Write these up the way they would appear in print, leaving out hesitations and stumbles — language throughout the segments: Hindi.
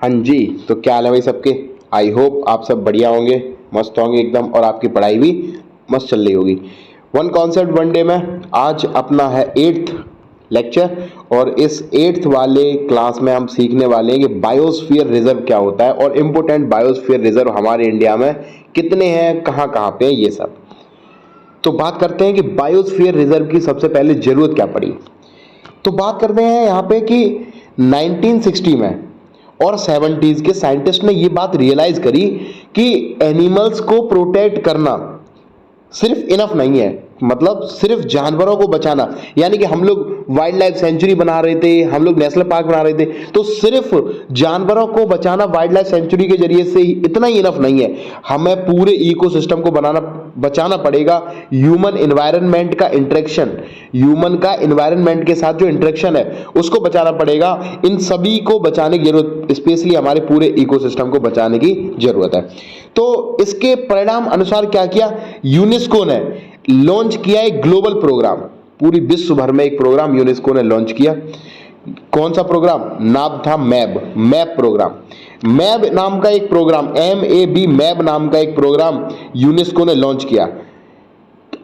हाँ जी, तो क्या हाल है भाई सबके। आई होप आप सब बढ़िया होंगे, मस्त होंगे एकदम, और आपकी पढ़ाई भी मस्त चल रही होगी। वन कॉन्सेप्ट वन डे में आज अपना है 8th लेक्चर, और इस 8th वाले क्लास में हम सीखने वाले हैं कि बायोस्फीयर रिजर्व क्या होता है और इम्पोर्टेंट बायोस्फीयर रिजर्व हमारे इंडिया में कितने हैं, कहाँ कहाँ पे हैं, ये सब। तो बात करते हैं कि बायोस्फीयर रिजर्व की सबसे पहले जरूरत क्या पड़ी। तो बात करते हैं यहाँ पे कि 1960 में और 70s के साइंटिस्ट ने ये बात रियलाइज करी कि एनिमल्स को प्रोटेक्ट करना सिर्फ इनफ नहीं है, मतलब सिर्फ जानवरों को बचाना, यानी कि हम लोग वाइल्ड लाइफ सेंचुरी बना रहे थे, हम लोग नेशनल पार्क बना रहे थे, तो सिर्फ जानवरों को बचाना वाइल्ड लाइफ सेंचुरी के जरिए से इतना ही इनफ नहीं है, हमें पूरे इकोसिस्टम को बचाना पड़ेगा। ह्यूमन एनवायरनमेंट का इंटरेक्शन, ह्यूमन का एनवायरनमेंट के साथ जो इंटरेक्शन है उसको बचाना पड़ेगा। इन सभी को बचाने की जरूरत, स्पेशली हमारे पूरे इकोसिस्टम को बचाने की जरूरत है। तो इसके परिणाम अनुसार क्या किया, यूनेस्को ने लॉन्च किया एक ग्लोबल प्रोग्राम। पूरी विश्व भर में एक प्रोग्राम यूनेस्को ने लॉन्च किया। कौन सा प्रोग्राम, नाम था मैब प्रोग्राम। मैब नाम का एक प्रोग्राम, MAB मैब नाम का एक प्रोग्राम यूनेस्को ने लॉन्च किया।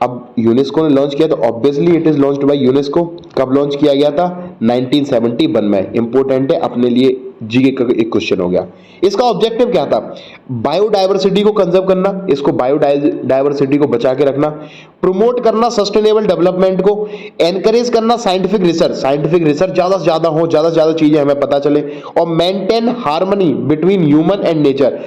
अब यूनेस्को ने लॉन्च किया तो obviously it is launched by UNESCO. कब लॉन्च किया गया था, 1971 में। इंपॉर्टेंट है, अपने लिए जीके का एक क्वेश्चन हो गया। इसका ऑब्जेक्टिव क्या था, बायोडायवर्सिटी को कंजर्व करना, इसको बायोडायवर्सिटी को बचा के रखना, प्रमोट करना सस्टेनेबल डेवलपमेंट को, एनकरेज करना साइंटिफिक रिसर्च ज्यादा से ज्यादा हो, ज्यादा से ज्यादा चीजें हमें पता चले, और maintain harmony between human and nature,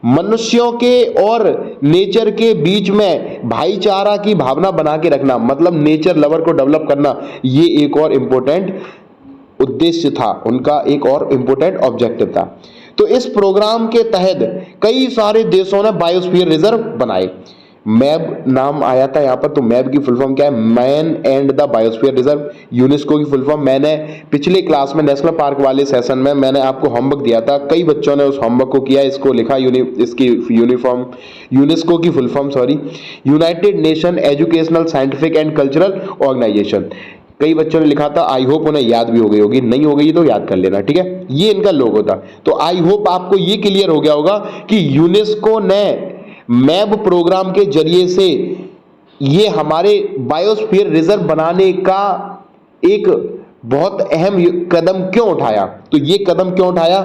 मनुष्यों के और नेचर के बीच में भाईचारा की भावना बना के रखना, मतलब नेचर लवर को डेवलप करना। ये एक और इंपॉर्टेंट उद्देश्य था उनका, एक और इंपॉर्टेंट ऑब्जेक्टिव था। तो इस प्रोग्राम के तहत कई सारे देशों ने बायोस्फीयर रिजर्व बनाए। मैब नाम आया था यहाँ पर, तो मैब की फुल फॉर्म क्या है, man and the biosphere reserve. UNESCO की फुल फॉर्म मैंने पिछले क्लास में नेशनल पार्क वाले सेशन में मैंने आपको होमवर्क दिया था, कई बच्चों ने उस होमवर्क को किया। इसको लिखा इसकी यूनिफॉर्म, यूनेस्को की full form United Nation Educational Scientific and Cultural Organization. कई बच्चों ने लिखा था, आई होप उन्हें याद भी हो गई होगी, नहीं हो गई तो याद कर लेना, ठीक है। ये इनका लोगो था। तो आई होप आपको ये क्लियर हो गया होगा कि यूनेस्को ने मैब प्रोग्राम के जरिए से ये हमारे बायोस्फीयर रिजर्व बनाने का एक बहुत अहम कदम क्यों उठाया। तो ये कदम क्यों उठाया,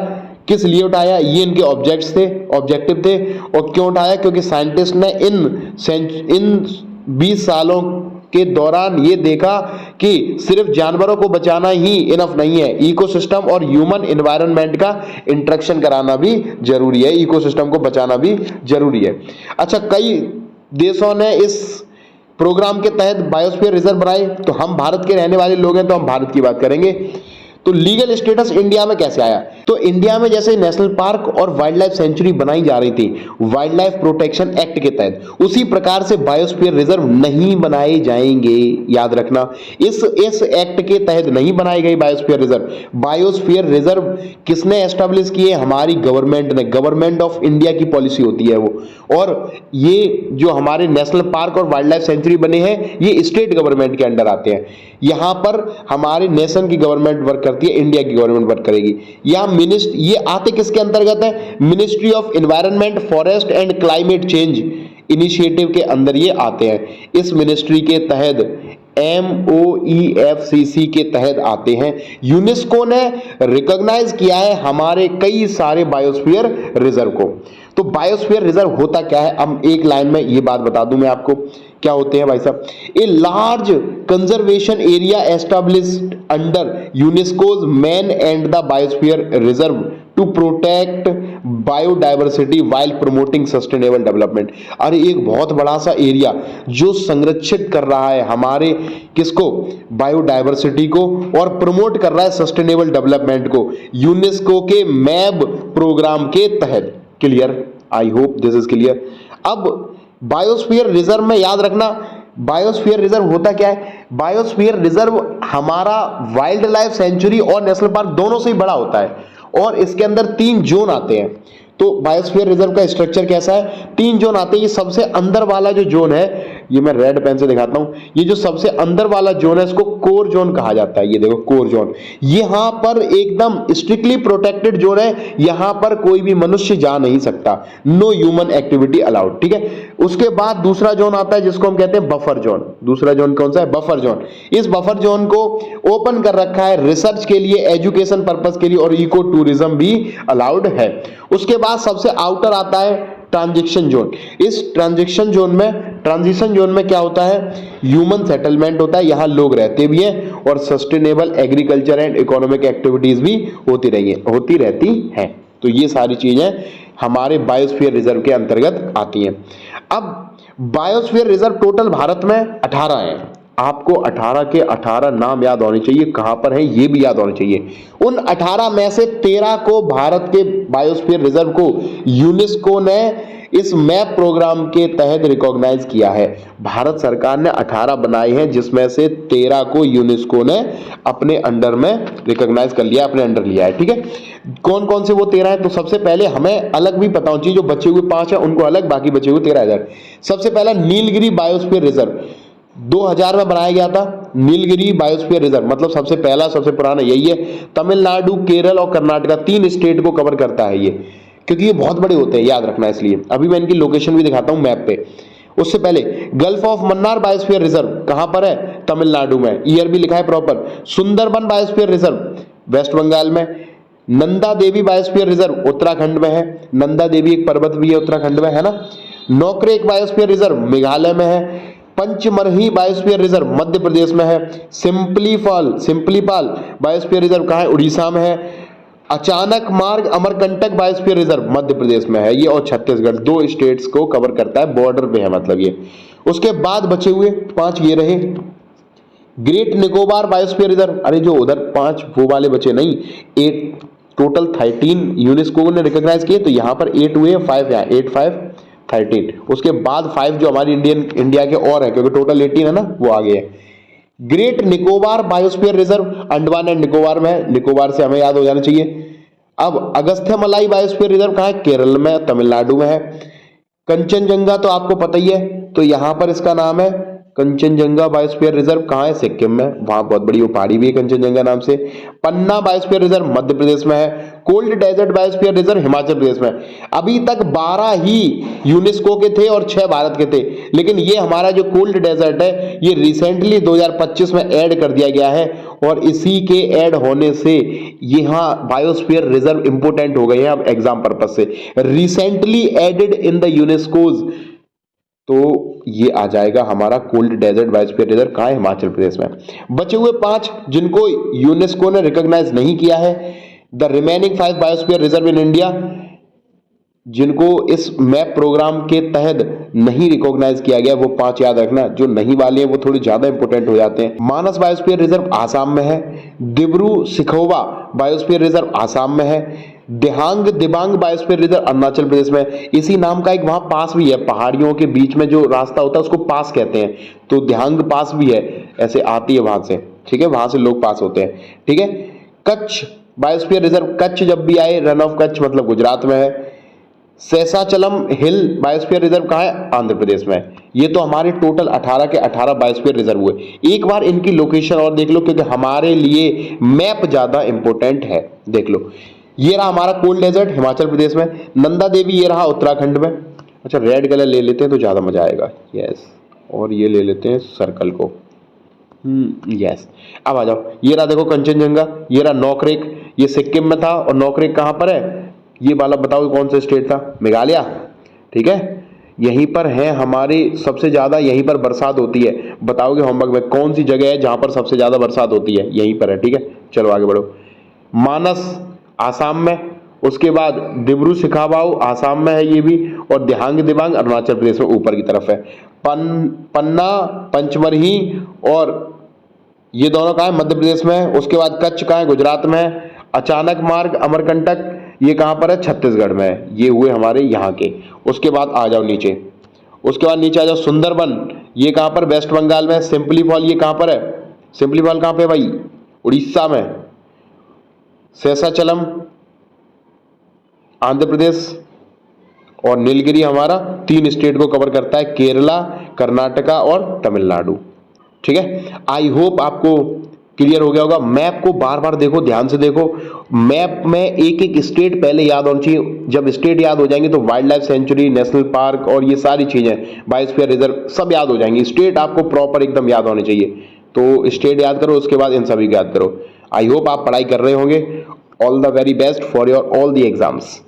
किस लिए उठाया, ये इनके ऑब्जेक्टिव थे। और क्यों उठाया, क्योंकि साइंटिस्ट ने इन 20 सालों के दौरान ये देखा कि सिर्फ जानवरों को बचाना ही इनफ नहीं है, इकोसिस्टम और ह्यूमन एनवायरनमेंट का इंटरेक्शन कराना भी जरूरी है, इकोसिस्टम को बचाना भी जरूरी है। अच्छा, कई देशों ने इस प्रोग्राम के तहत बायोस्फीयर रिजर्व बनाए। तो हम भारत के रहने वाले लोग हैं तो हम भारत की बात करेंगे। तो लीगल स्टेटस इंडिया में कैसे आया, तो इंडिया में जैसे नेशनल पार्क और वाइल्ड लाइफ सेंचुरी बनाई जा रही थी वाइल्ड लाइफ प्रोटेक्शन एक्ट के तहत, उसी प्रकार से बायोस्फीयर रिजर्व नहीं बनाए जाएंगे। याद रखना, इस एक्ट के तहत नहीं बनाए गए बायोस्फीयर रिजर्व। बायोस्फीयर रिजर्व किसने एस्टेब्लिश किए, हमारी गवर्नमेंट ने, गवर्नमेंट ऑफ इंडिया की पॉलिसी होती है वो। और ये जो हमारे नेशनल पार्क और वाइल्ड लाइफ सेंचुरी बने हैं ये स्टेट गवर्नमेंट के अंडर आते हैं। यहां पर हमारे नेशन की गवर्नमेंट वर्क करती है, इंडिया की गवर्नमेंट वर्क करेगी। ये आते किसके अंतर्गत है, ministry of environment, forest and climate change initiative के अंदर ये आते हैं। इस मिनिस्ट्री के तहत MOEFCC के तहत आते हैं। यूनेस्को ने रिकॉग्नाइज किया है हमारे कई सारे बायोस्फीयर रिजर्व को। तो बायोस्फीयर रिजर्व होता क्या है, अब एक लाइन में ये बात बता दूं मैं आपको क्या होते हैं भाई साहब। A large conservation area established under UNESCO's man and the biosphere reserve to protect biodiversity while promoting sustainable development. अरे एक बहुत बड़ा सा एरिया जो संरक्षित कर रहा है हमारे किसको, बायोडायवर्सिटी को, और प्रमोट कर रहा है सस्टेनेबल डेवलपमेंट को, यूनेस्को के मैब प्रोग्राम के तहत। Clear, I hope this is clear. अब बायोस्फीयर रिजर्व में याद रखना, बायोस्फीयर रिजर्व होता क्या है, बायोस्फीयर रिजर्व हमारा वाइल्ड लाइफ सेंचुरी और नेशनल पार्क दोनों से ही बड़ा होता है, और इसके अंदर 3 जोन आते हैं। तो बायोस्फीयर रिजर्व का स्ट्रक्चर कैसा है, 3 जोन आते हैं। ये सबसे अंदर वाला जो जोन है ये मैं रेड पेन से दिखाता हूं। ये जो सबसे अंदर वाला जोन है इसको कोर जोन कहा जाता है। ये देखो कोर जोन, यहां पर एकदम स्ट्रिक्टली प्रोटेक्टेड जोन है, यहां पर कोई भी मनुष्य जा नहीं सकता, नो ह्यूमन एक्टिविटी अलाउड, ठीक है। उसके बाद दूसरा जोन आता है जिसको हम कहते हैं बफर जोन। दूसरा जोन कौन सा है? Buffer zone. इस बफर जोन को ओपन कर रखा है रिसर्च के लिए, एजुकेशन पर्पस के लिए और इको टूरिज्म भी अलाउड है। उसके बाद सबसे आउटर आता है ट्रांजिशन जोन। इस ट्रांजिशन जोन में क्या होता है? ह्यूमन सेटलमेंट होता है, यहां लोग रहते भी हैं और sustainable agriculture and economic activities भी होती रहती हैं। तो ये सारी चीजें हमारे बायोस्फीयर रिजर्व के अंतर्गत आती हैं। अब बायोस्फीयर रिजर्व टोटल भारत में 18 हैं। आपको 18 के 18 नाम याद होने चाहिए, कहां पर है ये भी याद होने चाहिए। उन 18 में से 13 को भारत के बायोस्फीयर रिजर्व को यूनेस्को ने इस मैप प्रोग्राम के तहत रिकॉग्नाइज किया है। भारत सरकार ने 18 बनाए हैं जिसमें से 13 को यूनेस्को ने अपने अंडर में रिकॉग्नाइज कर लिया, अपने अंडर लिया है, ठीक है। कौन कौन से वो 13 है? तो सबसे पहले हमें अलग भी पता होना चाहिए, जो बचे हुए 5 है उनको अलग, बाकी बचे हुए 13,000। सबसे पहला नीलगिरी बायोस्फीयर रिजर्व 2000 में बनाया गया था। नीलगिरी बायोस्फीयर रिजर्व मतलब सबसे पहला, सबसे पुराना यही है। तमिलनाडु, केरल और कर्नाटका 3 स्टेट को कवर करता है ये, क्योंकि ये बहुत बड़े होते हैं, याद रखना। इसलिए अभी मैं इनकी लोकेशन भी दिखाता हूं मैप पे। उससे पहले gulf of Mannar biosphere reserve कहां पर है? तमिलनाडु में, ईयर भी लिखा है proper. Sundarban biosphere reserve West Bengal में। नंदा देवी बायोस्फीयर रिजर्व उत्तराखंड में है। नंदा देवी एक पर्वत भी है उत्तराखंड में, है ना। नोकरेक बायोस्फीयर रिजर्व मेघालय में है। पंचमरही बायोस्फीयर रिजर्व मध्य प्रदेश में है। सिंपलीपाल बायोस्फीयर रिजर्व कहां है? उड़ीसा में है। अचानक मार्ग अमरकंटक बायोस्फीयर रिजर्व मध्य प्रदेश में है ये, और छत्तीसगढ़ 2 स्टेट्स को कवर करता है, बॉर्डर पे है मतलब ये। उसके बाद बचे हुए 5 ये रहे। ग्रेट निकोबार बायोस्फीयर रिजर्व, अरे जो उधर 5 वो वाले बचे नहीं, 8 टोटल 13 यूनेस्को ने रिकॉग्नाइज किए, तो यहां पर 8 हुए, 5 यहाँ, 8 5 13। उसके बाद 5 जो हमारी इंडिया के और है, क्योंकि टोटल 18 है ना, वो आ गए। Great Nicobar biosphere reserve Andaman and Nicobar में है, निकोबार से हमें याद हो जाना चाहिए। अब अगस्थ्यमलाई बायोस्फीयर रिजर्व कहां है? केरल में, तमिलनाडु में है। कंचनजंगा तो आपको पता ही है, तो यहां पर इसका नाम है कंचनजंगा बायोस्फीयर रिजर्व। कहां है? सिक्किम में, वहां बहुत बड़ी वो पहाड़ी भी है कंचनजंगा नाम से। पन्ना बायोस्फीयर रिजर्व मध्य प्रदेश में है। Cold desert biosphere reserve Himachal Pradesh में। अभी तक 12 ही यूनेस्को के थे और 6 भारत के थे, लेकिन ये हमारा जो कोल्ड डेजर्ट है ये रिसेंटली 2025 में ऐड कर दिया गया है, और इसी के ऐड होने से यहां बायोस्फीयर रिजर्व इंपोर्टेंट हो गए हैं अब एग्जाम पर्पज से। Recently added in the UNESCO's, तो ये आ जाएगा हमारा कोल्ड डेजर्ट बायोस्फीयर रिजर्व। कहां है? हिमाचल प्रदेश में। बचे हुए 5 जिनको यूनेस्को ने रिकॉग्नाइज नहीं किया है, the remaining 5 biosphere reserve in India, जिनको इस मैप प्रोग्राम के तहत नहीं रिकॉग्नाइज किया गया, वो 5 याद रखना। जो नहीं वाले हैं वो थोड़े ज्यादा इंपोर्टेंट हो जाते हैं। मानस बायोस्फीयर रिजर्व आसाम में है। दिब्रू सिखोवा बायोस्फीयर रिजर्व आसाम में है। दिबांग बायोस्फीयर रिजर्व अरुणाचल प्रदेश में। इसी नाम का एक वहां पास भी है, पहाड़ियों के बीच में जो रास्ता होता है उसको पास कहते हैं, तो दिहांग पास भी है, ऐसे आती है वहां से, ठीक है, वहां से लोग पास होते हैं, ठीक है। कच्छ बायोस्फीयर रिजर्व, कच्छ जब भी आए, रन ऑफ कच्छ मतलब गुजरात में है। शेषाचलम हिल बायोस्फीयर रिजर्व कहां है? आंध्र प्रदेश में। ये तो हमारे टोटल 18 के 18 बायोस्फीयर रिजर्व हुए। एक बार इनकी लोकेशन और देख लो, क्योंकि हमारे लिए मैप ज्यादा इंपॉर्टेंट है। देख लो, ये रहा हमारा कोल्ड डेजर्ट हिमाचल प्रदेश में। नंदा देवी ये रहा उत्तराखंड में। अच्छा, रेड कलर ले लेते हैं तो ज्यादा मजा आएगा। यस, और ये ले लेते हैं सर्कल को। यस, अब आ जाओ, ये रहा देखो कंचनजंगा, ये रहा नोकरेक, ये सिक्किम में था, और नोकरेक कहां पर है? ये वाला बताओ कौन सा स्टेट था? मेघालय, ठीक है। यहीं पर है हमारी सबसे ज्यादा, यहीं पर बरसात होती है। बताओगे होमवर्क में कौन सी जगह है जहां पर सबसे ज्यादा बरसात होती है? यहीं पर है, ठीक है। चलो आगे बढ़ो। मानस आसाम में, उसके बाद दिब्रू सिखावाऊ आसाम में है ये भी, और दिबांग अरुणाचल प्रदेश में ऊपर की तरफ है। पन्ना पंचमरही और ये दोनों कहां है? मध्य प्रदेश में है। उसके बाद कच्छ कहां है? गुजरात में है। अचानक मार्ग अमरकंटक ये कहां पर है? छत्तीसगढ़ में है। ये हुए हमारे यहाँ के। उसके बाद आ जाओ नीचे, उसके बाद नीचे आ जाओ, सुंदरबन ये कहां पर? वेस्ट बंगाल में। सिंपली फॉल ये कहां पर है? सिंपली फॉल कहां पे भाई? उड़ीसा में। शेषाचलम आंध्र प्रदेश, और नीलगिरी हमारा 3 स्टेट को कवर करता है, केरला, कर्नाटका और तमिलनाडु। ठीक है, आई होप आपको क्लियर हो गया होगा। मैप को बार बार देखो, ध्यान से देखो। मैप में एक एक स्टेट पहले याद होनी चाहिए। जब स्टेट याद हो जाएंगे तो wild life sanctuary, national park और ये सारी चीजें, बायोस्फीयर रिजर्व सब याद हो जाएंगी। स्टेट आपको प्रॉपर एकदम याद होने चाहिए। तो स्टेट याद करो, उसके बाद इन सभी को याद करो। आई होप आप पढ़ाई कर रहे होंगे। All the very best for your all the exams.